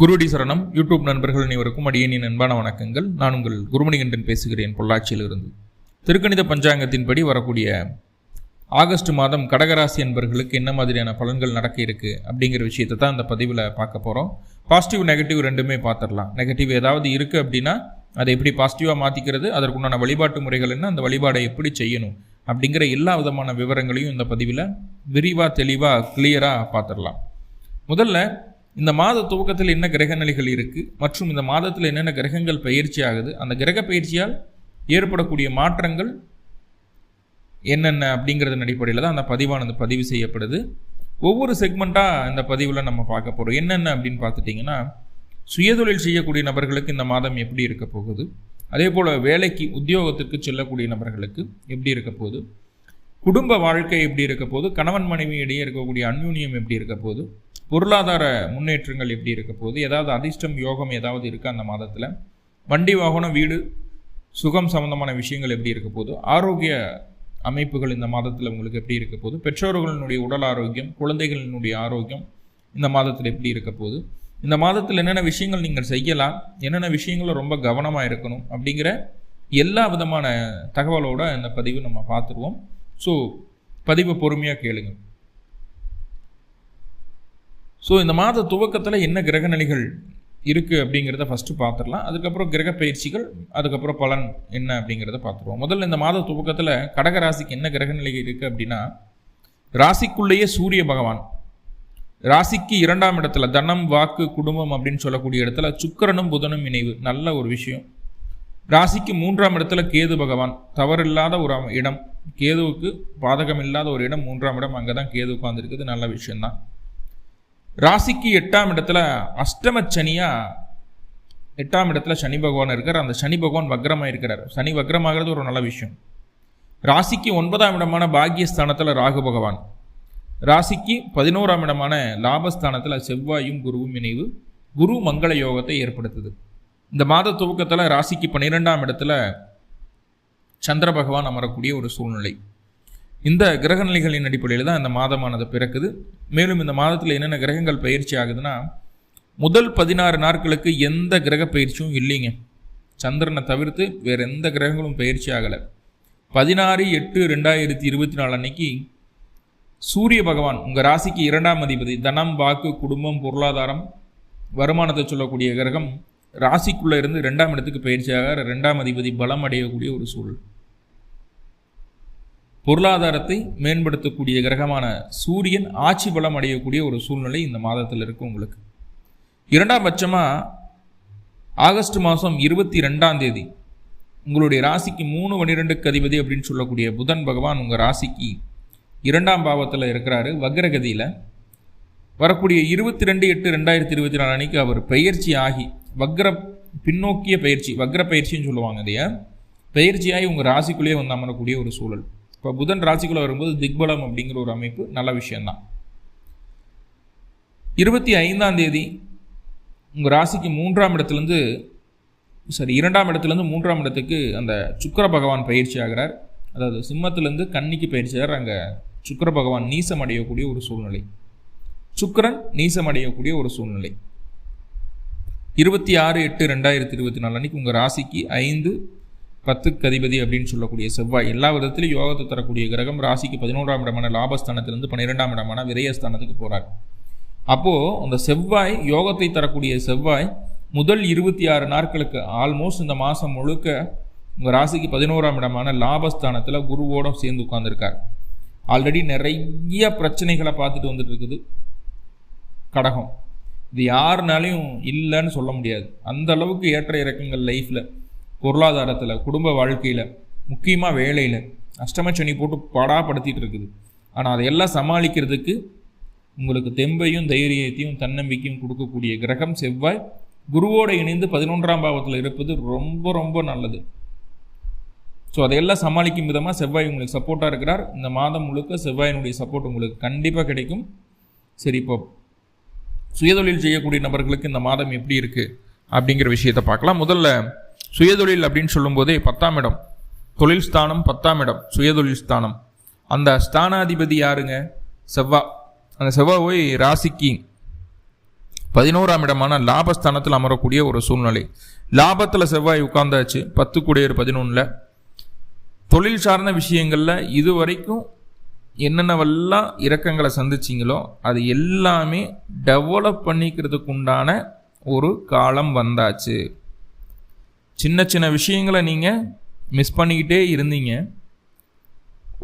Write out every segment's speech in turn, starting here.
குருடி சரணம் யூடியூப் நண்பர்கள் அனைவருக்கும் அடியேனின் அன்பான வணக்கங்கள். நான் உங்கள் குருமணிகண்டன் பேசுகிறேன், பொள்ளாச்சியிலிருந்து. திருக்கணித பஞ்சாங்கத்தின்படி வரக்கூடிய ஆகஸ்ட் மாதம் கடகராசி என்பவர்களுக்கு என்ன மாதிரியான பலன்கள் நடக்க இருக்குது அப்படிங்கிற விஷயத்தை தான் இந்த பதிவில் பார்க்க போகிறோம். பாசிட்டிவ் நெகட்டிவ் ரெண்டுமே பார்த்துடலாம். நெகட்டிவ் ஏதாவது இருக்குது அப்படின்னா அதை எப்படி பாசிட்டிவாக மாற்றிக்கிறது, அதற்குண்டான வழிபாட்டு முறைகள் என்ன, அந்த வழிபாடை எப்படி செய்யணும் அப்படிங்கிற எல்லா விதமான விவரங்களையும் இந்த பதிவில் விரிவாக தெளிவாக கிளியராக பார்த்துடலாம். முதல்ல இந்த மாத துவக்கத்தில் என்ன கிரக நிலைகள் இருக்குது மற்றும் இந்த மாதத்தில் என்னென்ன கிரகங்கள் பயிற்சி ஆகுது, அந்த கிரக பயிற்சியால் ஏற்படக்கூடிய மாற்றங்கள் என்னென்ன அப்படிங்கிறதன் அடிப்படையில் தான் அந்த பதிவானது பதிவு செய்யப்படுது. ஒவ்வொரு செக்மெண்ட்டாக இந்த பதிவில் நம்ம பார்க்க போகிறோம். என்னென்ன அப்படின்னு பார்த்துட்டிங்கன்னா, சுயதொழில் செய்யக்கூடிய நபர்களுக்கு இந்த மாதம் எப்படி இருக்க போகுது, அதே போல் வேலைக்கு உத்தியோகத்திற்கு செல்லக்கூடிய நபர்களுக்கு எப்படி இருக்க போகுது, குடும்ப வாழ்க்கை எப்படி இருக்க போகுது, கணவன் மனைவி இடையே இருக்கக்கூடிய அந்யூன்யம் எப்படி இருக்க போகுது, பொருளாதார முன்னேற்றங்கள் எப்படி இருக்க போகுது, ஏதாவது அதிர்ஷ்டம் யோகம் ஏதாவது இருக்கா அந்த மாதத்தில், வண்டி வாகனம் வீடு சுகம் சம்பந்தமான விஷயங்கள் எப்படி இருக்க போகுது, ஆரோக்கிய அமைப்புகள் இந்த மாதத்தில் உங்களுக்கு எப்படி இருக்க போகுது, பெற்றோர்களினுடைய உடல் ஆரோக்கியம், குழந்தைகளினுடைய ஆரோக்கியம் இந்த மாதத்தில் எப்படி இருக்க போகுது, இந்த மாதத்தில் என்னென்ன விஷயங்கள் நீங்கள் செய்யலாம், என்னென்ன விஷயங்களும் ரொம்ப கவனமாக இருக்கணும் அப்படிங்கிற எல்லா விதமான தகவலோட இந்த பதிவு நம்ம பார்த்துருவோம். ஸோ பதிவை பொறுமையாக கேளுங்க. ஸோ இந்த மாத துவக்கத்தில் என்ன கிரக நிலைகள் இருக்குது அப்படிங்கிறத ஃபஸ்ட்டு பார்த்துடலாம். அதுக்கப்புறம் கிரக பயிற்சிகள், அதுக்கப்புறம் பலன் என்ன அப்படிங்கிறத பார்த்துருவோம். முதல்ல இந்த மாத துவக்கத்தில் கடக ராசிக்கு என்ன கிரக நிலைகள் இருக்குது அப்படின்னா, ராசிக்குள்ளேயே சூரிய பகவான், ராசிக்கு 2ஆம் இடத்துல தனம் வாக்கு குடும்பம் அப்படின்னு சொல்லக்கூடிய இடத்துல சுக்கிரனும் புதனும் இணைவு, நல்ல ஒரு விஷயம். ராசிக்கு 3ஆம் இடத்துல கேது பகவான், தவறில்லாத ஒரு இடம், கேதுவுக்கு பாதகம் இல்லாத ஒரு இடம் 3ஆம் இடம், அங்கே தான் கேது உட்கார்ந்துருக்குது, நல்ல விஷயம்தான். ராசிக்கு 8ஆம் இடத்துல அஷ்டமச்சனியா 8ஆம் இடத்துல சனி பகவான் இருக்கார். அந்த சனி பகவான் வக்ரமாக இருக்கிறார். சனி வக்ரமாகிறது ஒரு நல்ல விஷயம். ராசிக்கு 9ஆம் இடமான பாக்கியஸ்தானத்தில் ராகு பகவான், ராசிக்கு 11ஆம் இடமான லாபஸ்தானத்தில் செவ்வாயும் குருவும் இணைவு, குரு மங்கள யோகத்தை ஏற்படுத்துது. இந்த மாத துவக்கத்தில் ராசிக்கு 12ஆம் இடத்துல சந்திர பகவான் அமரக்கூடிய ஒரு சூழ்நிலை. இந்த கிரக நிலைகளின் அடிப்படையில் தான் இந்த மாதமானது பிறக்குது. மேலும் இந்த மாதத்தில் என்னென்ன கிரகங்கள் பயிற்சி ஆகுதுன்னா, முதல் 16 நாட்களுக்கு எந்த கிரக பயிற்சியும் இல்லைங்க. சந்திரனை தவிர்த்து வேறு எந்த கிரகங்களும் பயிற்சி ஆகலை. 16/8/2024 அன்னைக்கு சூரிய பகவான் உங்கள் ராசிக்கு 2ஆம் அதிபதி, தனம் வாக்கு குடும்பம் பொருளாதாரம் வருமானத்தை சொல்லக்கூடிய கிரகம் ராசிக்குள்ளே இருந்து 2ஆம் இடத்துக்கு பயிற்சியாக 2ஆம் அதிபதி பலம் அடையக்கூடிய ஒரு சூழல். பொருளாதாரத்தை மேம்படுத்தக்கூடிய கிரகமான சூரியன் ஆட்சி பலம் அடையக்கூடிய ஒரு சூழ்நிலை இந்த மாதத்தில் இருக்குது உங்களுக்கு. 2ஆம் பட்சமாக ஆகஸ்ட் மாதம் 22ஆம் தேதி உங்களுடைய ராசிக்கு 3/12க்கு அதிபதி அப்படின்னு சொல்லக்கூடிய புதன் பகவான் உங்கள் ராசிக்கு 2ஆம் பாவத்தில் இருக்கிறாரு, வக்ரகதியில். வரக்கூடிய 22/8/2024 அன்னைக்கு அவர் பயிற்சி ஆகி வக்ர பின்னோக்கிய பயிற்சி, வக்ர பயிற்சின்னு சொல்லுவாங்க, அதையா பயிற்சியாகி உங்கள் ராசிக்குள்ளேயே வந்து அமரக்கூடிய ஒரு சூழல். இப்போ புதன் ராசிக்குள்ளே வரும்போது திக்பலம் அப்படிங்கிற ஒரு அமைப்பு நல்ல விஷயம்தான். 25ஆம் தேதி உங்கள் ராசிக்கு 2ஆம் இடத்துலேருந்து 3ஆம் இடத்துக்கு அந்த சுக்கிர பகவான் பயிற்சி ஆகிறார். அதாவது சிம்மத்திலேருந்து கன்னிக்கு பயிற்சி ஆகிறார். அங்கே சுக்கிர பகவான் நீசம் அடையக்கூடிய ஒரு சூழ்நிலை, சுக்கிரன் நீசம் அடையக்கூடிய ஒரு சூழ்நிலை. 26/8/2024 அன்னைக்கு உங்கள் ராசிக்கு 5/10க்கு அதிபதி அப்படின்னு சொல்லக்கூடிய செவ்வாய், எல்லா விதத்திலும் யோகத்தை தரக்கூடிய கிரகம், ராசிக்கு 11ஆம் இடமான லாபஸ்தானத்திலிருந்து 12ஆம் இடமான விரயஸ்தானத்துக்கு போகிறார். அப்போது அந்த செவ்வாய், யோகத்தை தரக்கூடிய செவ்வாய் முதல் 26 நாட்களுக்கு ஆல்மோஸ்ட் இந்த மாதம் முழுக்க உங்கள் ராசிக்கு 11ஆம் இடமான லாபஸ்தானத்தில் குருவோடு சேர்ந்து உட்கார்ந்துருக்கார். ஆல்ரெடி நிறைய பிரச்சனைகளை பார்த்துட்டு வந்துட்டு இருக்குது கடகம். இது யாருனாலையும் இல்லைன்னு சொல்ல முடியாது. அந்த அளவுக்கு ஏற்ற இறக்கங்கள் லைஃப்பில், பொருளாதாரத்தில், குடும்ப வாழ்க்கையில், முக்கியமாக வேலையில் அஷ்டமச்சனி போட்டு பாடாப்படுத்திட்டு இருக்குது. ஆனால் அதையெல்லாம் சமாளிக்கிறதுக்கு உங்களுக்கு தெம்பையும் தைரியத்தையும் தன்னம்பிக்கையும் கொடுக்கக்கூடிய கிரகம் செவ்வாய் குருவோடு இணைந்து 11ஆம் பாவத்தில் இருப்பது ரொம்ப ரொம்ப நல்லது. ஸோ அதையெல்லாம் சமாளிக்கும் விதமாக செவ்வாய் உங்களுக்கு சப்போர்ட்டாக இருக்கிறார். இந்த மாதம் முழுக்க செவ்வாயினுடைய சப்போர்ட் உங்களுக்கு கண்டிப்பாக கிடைக்கும். சரி, இப்போ சுயதொழில் செய்யக்கூடிய நபர்களுக்கு இந்த மாதம் எப்படி இருக்குது அப்படிங்கிற விஷயத்தை பார்க்கலாம். முதல்ல சுயதொழில் அப்படின்னு சொல்லும்போதே 10ஆம் இடம், தொழில் ஸ்தானம் 10ஆம் இடம், சுயதொழில் ஸ்தானம். அந்த ஸ்தானாதிபதி யாருங்க? செவ்வாய். அந்த செவ்வாய் போய் ராசிக்கு 11ஆம் இடமான லாபஸ்தானத்தில் அமரக்கூடிய ஒரு சூழ்நிலை. லாபத்தில் செவ்வாய் உட்கார்ந்தாச்சு 10 கூடியவர் 11. தொழில் சார்ந்த விஷயங்களில் இதுவரைக்கும் என்னென்னவெல்லாம் இறக்கங்களை சந்திச்சிங்களோ அது எல்லாமே டெவலப் பண்ணிக்கிறதுக்கு உண்டான ஒரு காலம் வந்தாச்சு. சின்ன சின்ன விஷயங்களை நீங்கள் மிஸ் பண்ணிக்கிட்டே இருந்தீங்க,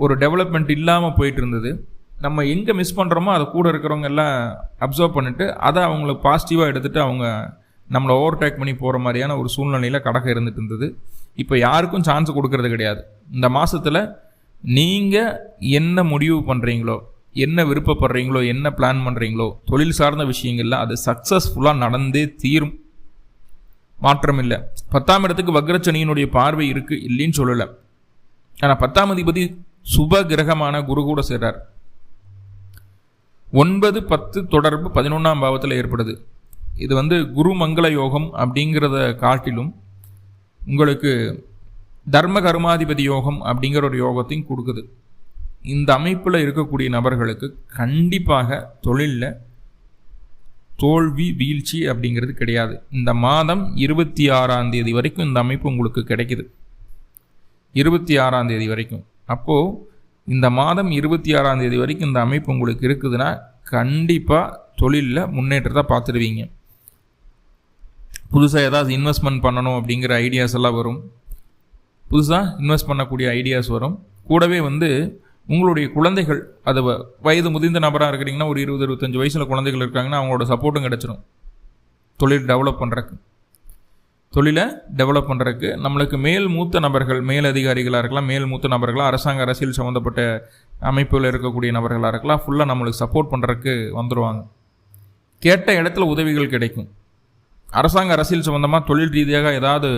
ஒரு டெவலப்மெண்ட் இல்லாமல் போயிட்டு இருந்தது. நம்ம எங்கே மிஸ் பண்ணுறோமோ அதை கூட இருக்கிறவங்க எல்லாம் அப்சர்வ் பண்ணிவிட்டு அதை அவங்கள பாசிட்டிவாக எடுத்துகிட்டு அவங்க நம்மளை ஓவர்டேக் பண்ணி போகிற மாதிரியான ஒரு சூழ்நிலையில் கடக்க இருந்துட்டு இருந்தது. இப்போ யாருக்கும் சான்ஸ் கொடுக்கறது கிடையாது. இந்த மாதத்தில் நீங்கள் என்ன முடிவு பண்ணுறீங்களோ, என்ன விருப்பப்படுறீங்களோ, என்ன பிளான் பண்ணுறீங்களோ தொழில் சார்ந்த விஷயங்களில் அது சக்ஸஸ்ஃபுல்லாக நடந்தே தீரும், மாற்றம் இல்லை. 10ஆம் இடத்துக்கு வக்ரச்சனியினுடைய பார்வை இருக்குது, இல்லைன்னு சொல்லலை. ஆனால் 10ஆம் அதிபதி சுப கிரகமான குரு கூட சேர்றார். 9-10 தொடர்பு 11ஆம் பாவத்தில் ஏற்படுது. இது குரு மங்கள யோகம் அப்படிங்கிறத காட்டிலும் உங்களுக்கு தர்ம கர்மாதிபதி யோகம் அப்படிங்கிற ஒரு யோகத்தையும் கொடுக்குது. இந்த அமைப்பில் இருக்கக்கூடிய நபர்களுக்கு கண்டிப்பாக தொழிலில் தோல்வி வீழ்ச்சி அப்படிங்கிறது கிடையாது. இந்த மாதம் 26ஆம் தேதி வரைக்கும் இந்த அமைப்பு உங்களுக்கு கிடைக்குது. 26ஆம் தேதி வரைக்கும். அப்போது இந்த மாதம் 26ஆம் தேதி வரைக்கும் இந்த அமைப்பு உங்களுக்கு இருக்குதுன்னா கண்டிப்பாக தொழிலில் முன்னேற்றத்தை பார்த்துடுவீங்க. புதுசாக ஏதாவது இன்வெஸ்ட்மெண்ட் பண்ணணும் அப்படிங்கிற ஐடியாஸ் எல்லாம் வரும். புதுசாக இன்வெஸ்ட் பண்ணக்கூடிய ஐடியாஸ் வரும். கூடவே உங்களுடைய குழந்தைகள், அது வயது முதிர்ந்த நபராக இருக்கிறீங்கன்னா, ஒரு 20-25 வயசில் குழந்தைகள் இருக்காங்கன்னா அவங்களோட சப்போர்ட்டும் கிடச்சிடும். தொழிலை டெவலப் பண்ணுறதுக்கு நம்மளுக்கு மேல் மூத்த நபர்கள், மேல் அதிகாரிகளாக இருக்கலாம், மேல் மூத்த நபர்களாக அரசாங்க அரசியல் சம்மந்தப்பட்ட அமைப்புகளில் இருக்கக்கூடிய நபர்களாக இருக்கலாம், ஃபுல்லாக நம்மளுக்கு சப்போர்ட் பண்ணுறதுக்கு வந்துடுவாங்க. கேட்ட இடத்துல உதவிகள் கிடைக்கும். அரசாங்க அரசியல் சம்மந்தமாக தொழில் ரீதியாக ஏதாவது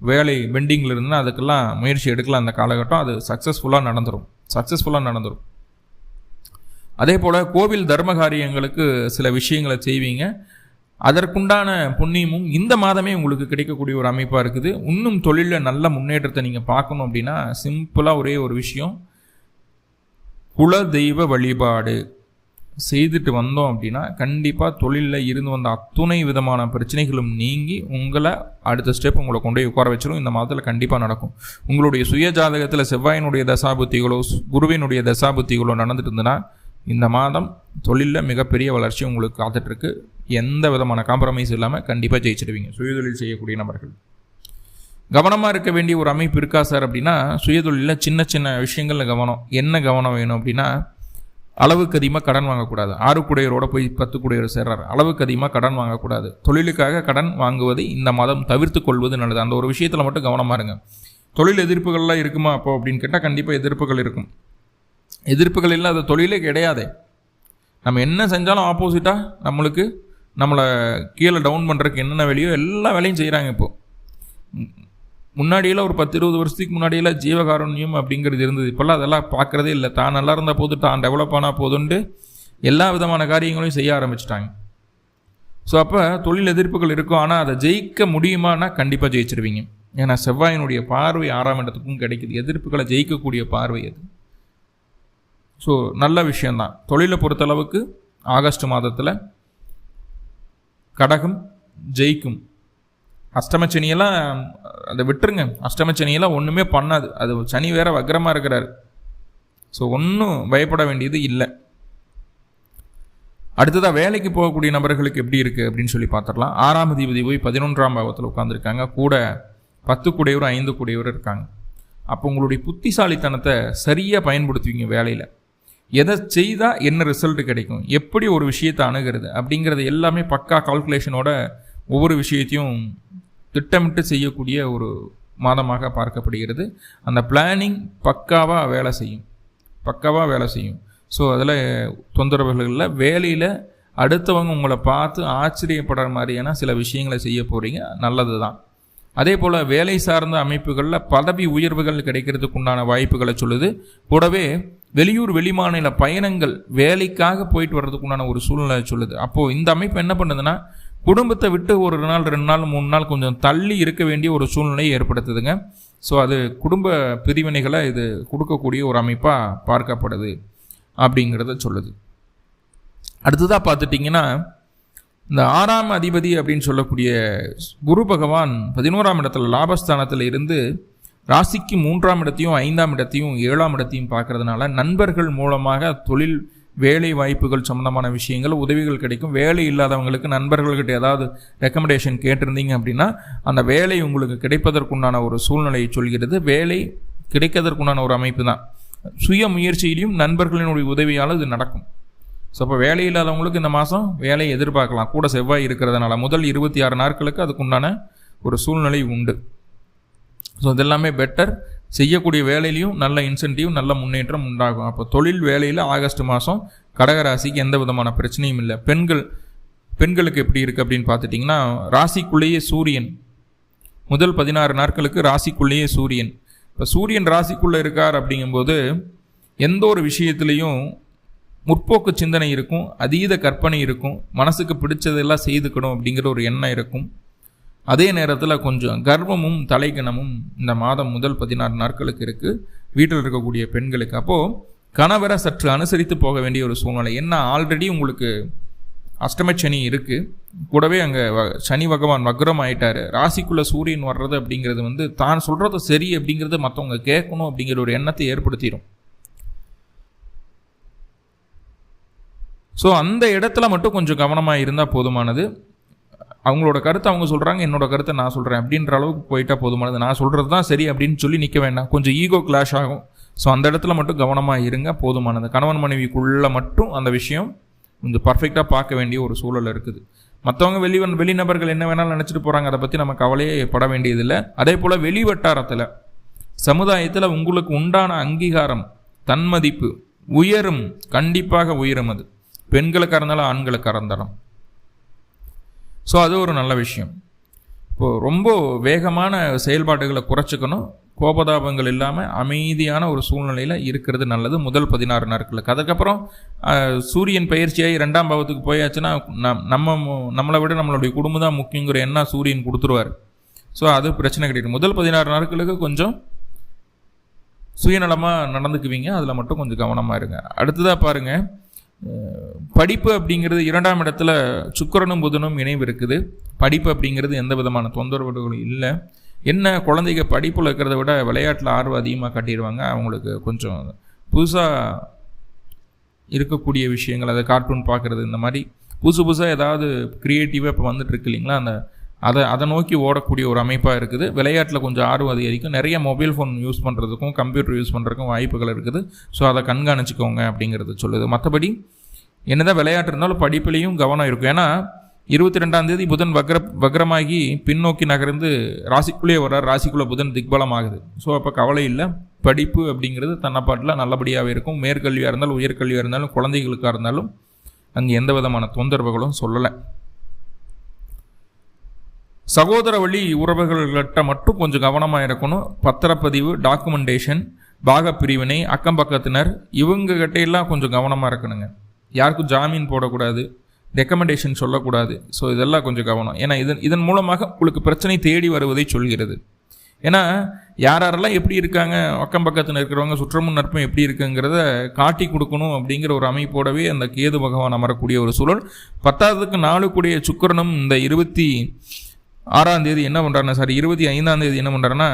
வேலை பெண்டிங்கில் இருந்துன்னா அதுக்கெல்லாம் முயற்சி எடுக்கலாம். அந்த காலகட்டம் அது சக்ஸஸ்ஃபுல்லாக நடந்துடும். அதே போல் கோவில் தர்ம காரியங்களுக்கு சில விஷயங்களை செய்வீங்க. அதற்குண்டான புண்ணியமும் இந்த மாதமே உங்களுக்கு கிடைக்கக்கூடிய ஒரு அமைப்பாக இருக்குது. இன்னும் தொழிலில் நல்ல முன்னேற்றத்தை நீங்கள் பார்க்கணும் அப்படின்னா சிம்பிளாக ஒரே ஒரு விஷயம், குல தெய்வ வழிபாடு செய்துட்டு வந்தோம் அப்படின்னா கண்டிப்பாக தொழிலில் இருந்து வந்த அத்துணை விதமான பிரச்சனைகளும் நீங்கி உங்களை அடுத்த ஸ்டெப் உங்களை கொண்டு போய் உட்கார வச்சிடும். இந்த மாதத்தில் கண்டிப்பாக நடக்கும். உங்களுடைய சுய ஜாதகத்தில் செவ்வாயினுடைய தசாபுத்திகளோ குருவினுடைய தசாபுத்திகளோ நடந்துட்டு இருந்ததுன்னா இந்த மாதம் தொழிலில் மிகப்பெரிய வளர்ச்சி உங்களுக்கு காத்துட்ருக்கு. எந்த விதமான காம்ப்ரமைஸ் இல்லாமல் கண்டிப்பாக ஜெயிச்சிடுவீங்க. சுயதொழில் செய்யக்கூடிய நபர்கள் கவனமாக இருக்க வேண்டிய ஒரு அமைப்பு இருக்கா சார் அப்படின்னா, சுயதொழிலில் சின்ன சின்ன விஷயங்களில் கவனம். என்ன கவனம் வேணும் அப்படின்னா, அளவுக்கு அதிகமாக கடன் வாங்கக்கூடாது. 6 கூடையரோட போய் 10 கூடையர் சேர்றாரு. அளவுக்கு அதிகமாக கடன் வாங்கக்கூடாது. தொழிலுக்காக கடன் வாங்குவதை இந்த மாதம் தவிர்த்து கொள்வது நல்லது. அந்த ஒரு விஷயத்தில் மட்டும் கவனமாக இருங்க. தொழில் எதிர்ப்புகள்லாம் இருக்குமா அப்போ அப்படின்னு கேட்டால் கண்டிப்பாக எதிர்ப்புகள் இருக்கும். எதிர்ப்புகள் இல்லாத தொழிலே கிடையாது. நம்ம என்ன செஞ்சாலும் ஆப்போசிட்டாக நம்மளை கீழே டவுன் பண்ணுறதுக்கு என்னென்ன வேலையோ எல்லா வேலையும் செய்கிறாங்க. இப்போது முன்னாடியெல்லாம் ஒரு 10-20 வருஷத்துக்கு முன்னாடியெல்லாம் ஜீவகாருண்யம் அப்படிங்கிறது இருந்தது. இப்போல்லாம் அதெல்லாம் பார்க்குறதே இல்லை. தான் நல்லா இருந்தால் போது, தான் டெவலப் ஆனால் போதுன்ட்டு எல்லா விதமான காரியங்களையும் செய்ய ஆரம்பிச்சிட்டாங்க. ஸோ அப்போ தொழில் எதிர்ப்புகள் இருக்கும். ஆனால் அதை ஜெயிக்க முடியுமானா கண்டிப்பாக ஜெயிச்சிருவீங்க. ஏன்னா செவ்வாயினுடைய பார்வை 6ஆம் இடத்துக்கும் கிடைக்குது. எதிர்ப்புகளை ஜெயிக்கக்கூடிய பார்வை அது. ஸோ நல்ல விஷயந்தான். தொழிலை பொறுத்தளவுக்கு ஆகஸ்ட் மாதத்தில் கடகம் ஜெயிக்கும். அஷ்டமச்சனியெல்லாம் அதை விட்டுருங்க. அஷ்டமச்சனியெல்லாம் ஒன்றுமே பண்ணாது. அது சனி வேற வக்ரமாக இருக்கிறாரு. ஸோ ஒன்றும் பயப்பட வேண்டியது இல்லை. அடுத்ததாக வேலைக்கு போகக்கூடிய நபர்களுக்கு எப்படி இருக்குது அப்படின்னு சொல்லி பார்த்துடலாம். 6ஆம் அதிபதி போய் 11ஆம் பாவத்தில் உட்காந்துருக்காங்க. கூட 10 கூடையவர் 5 கூடையவர் இருக்காங்க. அப்போ உங்களுடைய புத்திசாலித்தனத்தை சரியாக பயன்படுத்துவீங்க. வேலையில் எதை செய்தால் என்ன ரிசல்ட் கிடைக்கும், எப்படி ஒரு விஷயத்தை அணுகிறது அப்படிங்கிறது எல்லாமே பக்கா கால்குலேஷனோட ஒவ்வொரு விஷயத்தையும் திட்டமிட்டு செய்யக்கூடிய ஒரு மாதமாக பார்க்கப்படுகிறது. அந்த பிளானிங் பக்காவாக வேலை செய்யும். ஸோ அதில் தொந்தரவுகள் இல்லை. வேலையில் அடுத்தவங்க உங்களை பார்த்து ஆச்சரியப்படுற மாதிரியான சில விஷயங்களை செய்ய போகிறீங்க. நல்லது தான். அதே போல் வேலை சார்ந்த அமைப்புகளில் பதவி உயர்வுகள் கிடைக்கிறதுக்கு உண்டான வாய்ப்புகளை சொல்லுது. கூடவே வெளியூர் வெளிமாநில பயணங்கள் வேலைக்காக போயிட்டு வர்றதுக்கு உண்டான ஒரு சூழ்நிலை சொல்லுது. அப்போது இந்த அமைப்பு என்ன பண்ணுதுன்னா, குடும்பத்தை விட்டு ஒரு 1 நாள் 2 நாள் 3 நாள் கொஞ்சம் தள்ளி இருக்க வேண்டிய ஒரு சூழ்நிலையை ஏற்படுத்துதுங்க. ஸோ அது குடும்ப பிரிவினைகளை இது கொடுக்கக்கூடிய ஒரு அமைப்பாக பார்க்கப்படுது அப்படிங்கிறத சொல்லுது. அடுத்ததாக பார்த்துட்டிங்கன்னா, இந்த 6ஆம் அதிபதி அப்படின்னு சொல்லக்கூடிய குரு பகவான் 11ஆம் இடத்துல லாபஸ்தானத்தில் இருந்து ராசிக்கு 3ஆம் இடத்தையும் 5ஆம் இடத்தையும் 7ஆம் இடத்தையும் பார்க்கறதுனால நண்பர்கள் மூலமாக தொழில் வேலை வாய்ப்புகள் சம்பந்தமான விஷயங்கள் உதவிகள் கிடைக்கும். வேலை இல்லாதவங்களுக்கு நண்பர்கள்கிட்ட ஏதாவது ரெக்கமெண்டேஷன் கேட்டிருந்தீங்க அப்படின்னா அந்த வேலை உங்களுக்கு கிடைப்பதற்குண்டான ஒரு சூழ்நிலையை சொல்கிறது. வேலை கிடைக்கிறதுக்குண்டான ஒரு அமைப்பு தான். சுய முயற்சியிலையும் நண்பர்களினுடைய உதவியால் இது நடக்கும். ஸோ அப்போ வேலை இல்லாதவங்களுக்கு இந்த மாதம் வேலையை எதிர்பார்க்கலாம். கூட செவ்வாய் இருக்கிறதுனால முதல் 26 நாட்களுக்கு அதுக்குண்டான ஒரு சூழ்நிலை உண்டு. ஸோ இதெல்லாமே பெட்டர். செய்யக்கூடிய வேலையிலையும் நல்ல இன்சென்டிவ், நல்ல முன்னேற்றம் உண்டாகும். அப்போ தொழில் வேலையில் ஆகஸ்ட் மாதம் கடகராசிக்கு எந்த விதமான பிரச்சனையும் இல்லை. பெண்களுக்கு எப்படி இருக்குது அப்படின்னு பார்த்துட்டிங்கன்னா, ராசிக்குள்ளேயே சூரியன் முதல் 16 நாட்களுக்கு ராசிக்குள்ளேயே சூரியன். இப்போ சூரியன் ராசிக்குள்ளே இருக்கார் அப்படிங்கும்போது எந்த ஒரு விஷயத்துலேயும் முற்போக்கு சிந்தனை இருக்கும், அதீத கற்பனை இருக்கும், மனசுக்கு பிடிச்சதெல்லாம் செய்துக்கணும் அப்படிங்கிற ஒரு எண்ணம் இருக்கும். அதே நேரத்தில் கொஞ்சம் கர்வமும் தலைகணமும் இந்த மாதம் முதல் 16 நாட்களுக்கு இருக்குது வீட்டில் இருக்கக்கூடிய பெண்களுக்கு. அப்போது கணவரை சற்று அனுசரித்து போக வேண்டிய ஒரு சூழ்நிலை. என்ன, ஆல்ரெடி உங்களுக்கு அஷ்டம சனி இருக்குது, கூடவே அங்கே சனி பகவான் வக்ரம் ஆயிட்டார். ராசிக்குள்ளே சூரியன் வர்றது அப்படிங்கிறது தான் சொல்கிறது சரி அப்படிங்கிறது மற்றவங்க கேட்கணும் அப்படிங்கிற ஒரு எண்ணத்தை ஏற்படுத்திடும். ஸோ அந்த இடத்துல மட்டும் கொஞ்சம் கவனமாக இருந்தால் போதுமானது. அவங்களோட கருத்தை அவங்க சொல்கிறாங்க, என்னோட கருத்தை நான் சொல்கிறேன் அப்படின்ற அளவுக்கு போயிட்டால் போதுமானது. நான் சொல்கிறது தான் சரி அப்படின்னு சொல்லி நிற்க வேண்டாம். கொஞ்சம் ஈகோ கிளாஷ் ஆகும். ஸோ அந்த இடத்துல மட்டும் கவனமாக இருங்க, போதுமானது. கணவன் மனைவிக்குள்ளே மட்டும் அந்த விஷயம் கொஞ்சம் பர்ஃபெக்டாக பார்க்க வேண்டிய ஒரு சூழல் இருக்குது. மற்றவங்க வெளிநபர்கள் என்ன வேணாலும் நினச்சிட்டு போகிறாங்க, அதை பற்றி நம்ம கவலையே பட வேண்டியதில்லை. அதே போல் வெளி வட்டாரத்தில் சமுதாயத்தில் உங்களுக்கு உண்டான அங்கீகாரம், தன்மதிப்பு உயரும், கண்டிப்பாக உயரும். அது பெண்களுக்காக இருந்தாலும் ஆண்களுக்காக இருந்தாலும். ஸோ அது ஒரு நல்ல விஷயம். இப்போது ரொம்ப வேகமான செயல்பாடுகளை குறைச்சிக்கணும். கோபதாபங்கள் இல்லாமல் அமைதியான ஒரு சூழ்நிலையில் இருக்கிறது நல்லது முதல் 16 நாட்களுக்கு. அதுக்கப்புறம் சூரியன் பயிற்சியாகி 2ஆம் பாவத்துக்கு போயாச்சுன்னா நம்மளை விட நம்மளுடைய குடும்பம் தான் முக்கியங்கிற எண்ணம் சூரியன் கொடுத்துருவார். ஸோ அது பிரச்சனை கிடையாது. முதல் 16 நாட்களுக்கு கொஞ்சம் சுயநலமாக நடந்துக்குவீங்க, அதில் மட்டும் கொஞ்சம் கவனமாக இருங்க. அடுத்ததாக பாருங்கள், படிப்பு அப்படிங்கிறது 2ஆம் இடத்துல சுக்கிரனும் புதனும் இணைவு இருக்குது. படிப்பு அப்படிங்கிறது எந்த விதமான தொந்தரவுகளும் இல்லை. என்ன, குழந்தைங்க படிப்பில் இருக்கிறத விட விளையாட்டில் ஆர்வம் அதிகமாக காட்டிடுவாங்க. அவங்களுக்கு கொஞ்சம் புதுசாக இருக்கக்கூடிய விஷயங்கள், அதை கார்ட்டூன் பார்க்குறது, இந்த மாதிரி புதுசாக ஏதாவது க்ரியேட்டிவாக இப்போ வந்துட்டு இருக்கு இல்லைங்களா, அதை நோக்கி ஓடக்கூடிய ஒரு அமைப்பாக இருக்குது. விளையாட்டில் கொஞ்சம் ஆர்வம் அதிகரிக்கும். நிறைய மொபைல் ஃபோன் யூஸ் பண்ணுறதுக்கும் கம்ப்யூட்டர் யூஸ் பண்ணுறதுக்கும் வாய்ப்புகள் இருக்குது. ஸோ அதை கண்காணிச்சிக்கோங்க அப்படிங்கிறது சொல்லுது. மற்றபடி என்னதான் விளையாட்டு இருந்தாலும் படிப்புலேயும் கவனம் இருக்கும். ஏன்னா 22ஆம் தேதி புதன் வக்ரமாகி பின்னோக்கி நகர்ந்து ராசிக்குள்ளேயே வர்றார். ராசிக்குள்ளே புதன் திக்பலம் ஆகுது. ஸோ அப்போ கவலை இல்லை. படிப்பு அப்படிங்கிறது தன்னப்பாட்டில் நல்லபடியாகவே இருக்கும். மேற்கல்வியாக இருந்தாலும் உயர்கல்வியாக இருந்தாலும் குழந்தைகளுக்காக இருந்தாலும் அங்கே எந்த விதமான தொந்தரவுகளும் சொல்லலை. சகோதர வழி உறவுகள்கிட்ட மட்டும் கொஞ்சம் கவனமாக இருக்கணும். பத்திரப்பதிவு, டாக்குமெண்டேஷன், பாகப்பிரிவினை, அக்கம் பக்கத்தினர் இவங்ககிட்ட எல்லாம் கொஞ்சம் கவனமாக இருக்கணுங்க. யாருக்கும் ஜாமீன் போடக்கூடாது, ரெக்கமெண்டேஷன் சொல்லக்கூடாது. ஸோ இதெல்லாம் கொஞ்சம் கவனம். ஏன்னா இதன் மூலமாக உங்களுக்கு பிரச்சனை தேடி வருவதை சொல்கிறது. ஏன்னா யாரெல்லாம் எப்படி இருக்காங்க, அக்கம் பக்கத்தில் இருக்கிறவங்க சுற்றமும் நட்பும் எப்படி இருக்குங்கிறத காட்டி கொடுக்கணும் அப்படிங்கிற ஒரு அமைப்போடவே அந்த கேது பகவான் அமரக்கூடிய ஒரு சூழல். 10க்கு 4 கூடிய சுக்கிரனும் இந்த 26ஆம் தேதி என்ன பண்ணுறாருன்னா, 25ஆம் தேதி என்ன பண்ணுறாருன்னா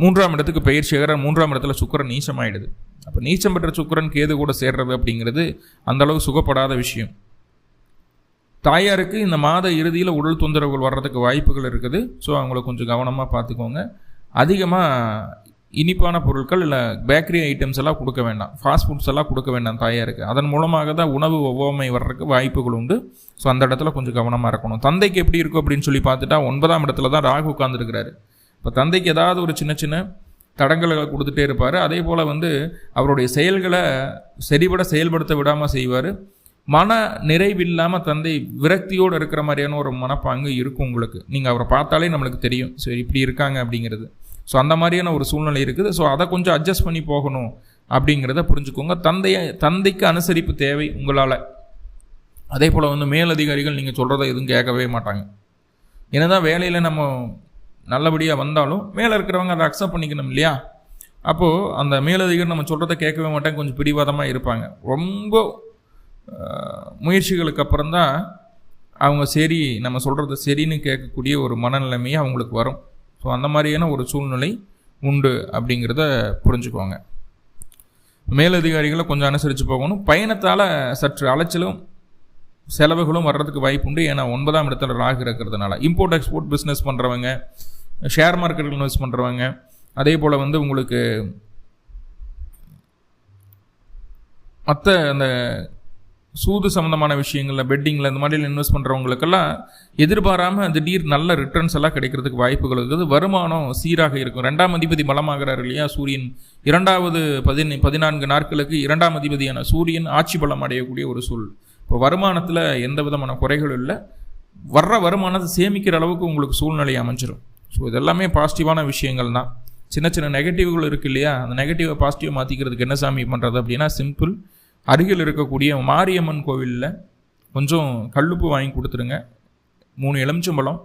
3ஆம் இடத்துக்கு பயிற்சியாகிறார். 3ஆம் இடத்துல சுக்கிரன் நீச்சமாயிடுது. அப்போ நீச்சம் பெற்ற சுக்கிரன் கேது கூட சேர்றது அப்படிங்கிறது அந்தளவு சுகப்படாத விஷயம். தாயாருக்கு இந்த மாத இறுதியில் உடல் தொந்தரவுகள் வர்றதுக்கு வாய்ப்புகள் இருக்குது. ஸோ அவங்கள கொஞ்சம் கவனமாக பார்த்துக்கோங்க. அதிகமாக இனிப்பான பொருட்கள் இல்லை பேக்கரி ஐட்டம்ஸ் எல்லாம் கொடுக்க வேண்டாம், ஃபாஸ்ட் ஃபுட்ஸ் எல்லாம் கொடுக்க வேண்டாம் தாயாருக்கு. அதன் மூலமாக தான் உணவு ஒவ்வாமை வர்றதுக்கு வாய்ப்புகள் உண்டு. ஸோ அந்த இடத்துல கொஞ்சம் கவனமாக இருக்கணும். தந்தைக்கு எப்படி இருக்கும் அப்படின்னு சொல்லி பார்த்துட்டா 9ஆம் இடத்துல தான் ராகு உட்கார்ந்துருக்கிறாரு. இப்போ தந்தைக்கு ஏதாவது ஒரு சின்ன சின்ன தடங்களை கொடுத்துட்டே இருப்பார். அதே போல் அவருடைய செயல்களை சரிபட செயல்படுத்த விடாமல் செய்வார். மன நிறைவில்லாமல் தந்தை விரக்தியோடு இருக்கிற மாதிரியான ஒரு மனப்பாங்கு இருக்கும் உங்களுக்கு. நீங்கள் அவரை பார்த்தாலே நம்மளுக்கு தெரியும், சரி இப்படி இருக்காங்க அப்படிங்கிறது. ஸோ அந்த மாதிரியான ஒரு சூழ்நிலை இருக்குது. ஸோ அதை கொஞ்சம் அட்ஜஸ்ட் பண்ணி போகணும் அப்படிங்கிறத புரிஞ்சுக்கோங்க. தந்தைக்கு அனுசரிப்பு தேவை உங்களால். அதே போல் மேலதிகாரிகள் நீங்கள் சொல்கிறத எதுவும் கேட்கவே மாட்டாங்க. என்னதான் வேலையில் நம்ம நல்லபடியாக வந்தாலும் மேலே இருக்கிறவங்க அதை அக்செப்ட் பண்ணிக்கணும் இல்லையா. அப்போது அந்த மேலதிகாரி நம்ம சொல்கிறத கேட்கவே மாட்டாங்க, கொஞ்சம் பிடிவாதமாக இருப்பாங்க. ரொம்ப முயற்சிகளுக்கு அப்புறம் தான் அவங்க சரி நம்ம சொல்கிறது சரின்னு கேட்கக்கூடிய ஒரு மனநிலைமையை அவங்களுக்கு வரும். ஸோ அந்த மாதிரியான ஒரு சூழ்நிலை உண்டு அப்படிங்கிறத புரிஞ்சுக்கோங்க. மேலதிகாரிகளை கொஞ்சம் அனுசரித்து போகணும். பயணத்தால் சற்று அலைச்சலும் செலவுகளும் வர்றதுக்கு வாய்ப்பு உண்டு. ஏன்னா 9ஆம் இடத்துல ராகு இருக்கிறதுனால இம்போர்ட் எக்ஸ்போர்ட் பிஸ்னஸ் பண்ணுறவங்க, ஷேர் மார்க்கெட்டில் இன்வெஸ்ட் பண்ணுறவங்க, அதே போல் உங்களுக்கு மற்ற அந்த சூது சம்மந்தமான விஷயங்களில் பெட்டிங்கில் இந்த மாதிரி இன்வெஸ்ட் பண்ணுறவங்களுக்கெல்லாம் எதிர்பாராமல் திடீர் நல்ல ரிட்டர்ன்ஸ் எல்லாம் கிடைக்கிறதுக்கு வாய்ப்புகள் இருக்குது. வருமானம் சீராக இருக்கும். 2ஆம் அதிபதி பலமாகிறார் இல்லையா சூரியன். 2வது 14 நாட்களுக்கு 2ஆம் அதிபதியான சூரியன் ஆட்சி பலம் அடையக்கூடிய ஒரு சூழல். இப்போ வருமானத்தில் எந்த விதமான குறைகளும் இல்லை. வர்ற வருமானத்தை சேமிக்கிற அளவுக்கு உங்களுக்கு சூழ்நிலை அமைஞ்சிடும். ஸோ இதெல்லாமே பாசிட்டிவான விஷயங்கள் தான். சின்ன சின்ன நெகட்டிவ்கள் இருக்குது இல்லையா, அந்த நெகட்டிவை பாசிட்டிவாக மாற்றிக்கிறதுக்கு என்ன சாமி பண்ணுறது அப்படின்னா சிம்பிள். அருகில் இருக்கக்கூடிய மாரியம்மன் கோவிலில் கொஞ்சம் கல்லுப்பு வாங்கி கொடுத்துருங்க. 3 எலுமிச்சம்பழம்,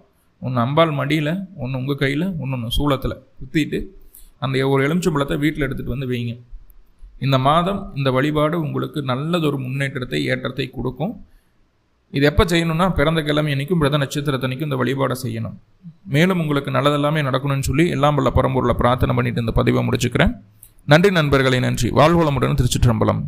1 அம்பாள் மடியில், 1 உங்கள் கையில், 1 சூளத்தில் குத்திட்டு அந்த ஒரு எலுமிச்சம்பழத்தை வீட்டில் எடுத்துகிட்டு வந்து வைங்க. இந்த மாதம் இந்த வழிபாடு உங்களுக்கு நல்லதொரு முன்னேற்றத்தை ஏற்றத்தை கொடுக்கும். இது எப்போ செய்யணும்னா பிறந்த கிழமை அன்றைக்கும் பிரத நட்சத்திரத்தன்னைக்கும் இந்த வழிபாடை செய்யணும். மேலும் உங்களுக்கு நல்லதெல்லாமே நடக்கணும்னு சொல்லி எல்லாம் வல்ல பரம்பொருளை பிரார்த்தனை பண்ணிட்டு இந்த பதிவை முடிச்சுக்கிறேன். நன்றி நண்பர்களே, நன்றி. வாழ்வளமுடன். திருச்சிற்றம்பலம்.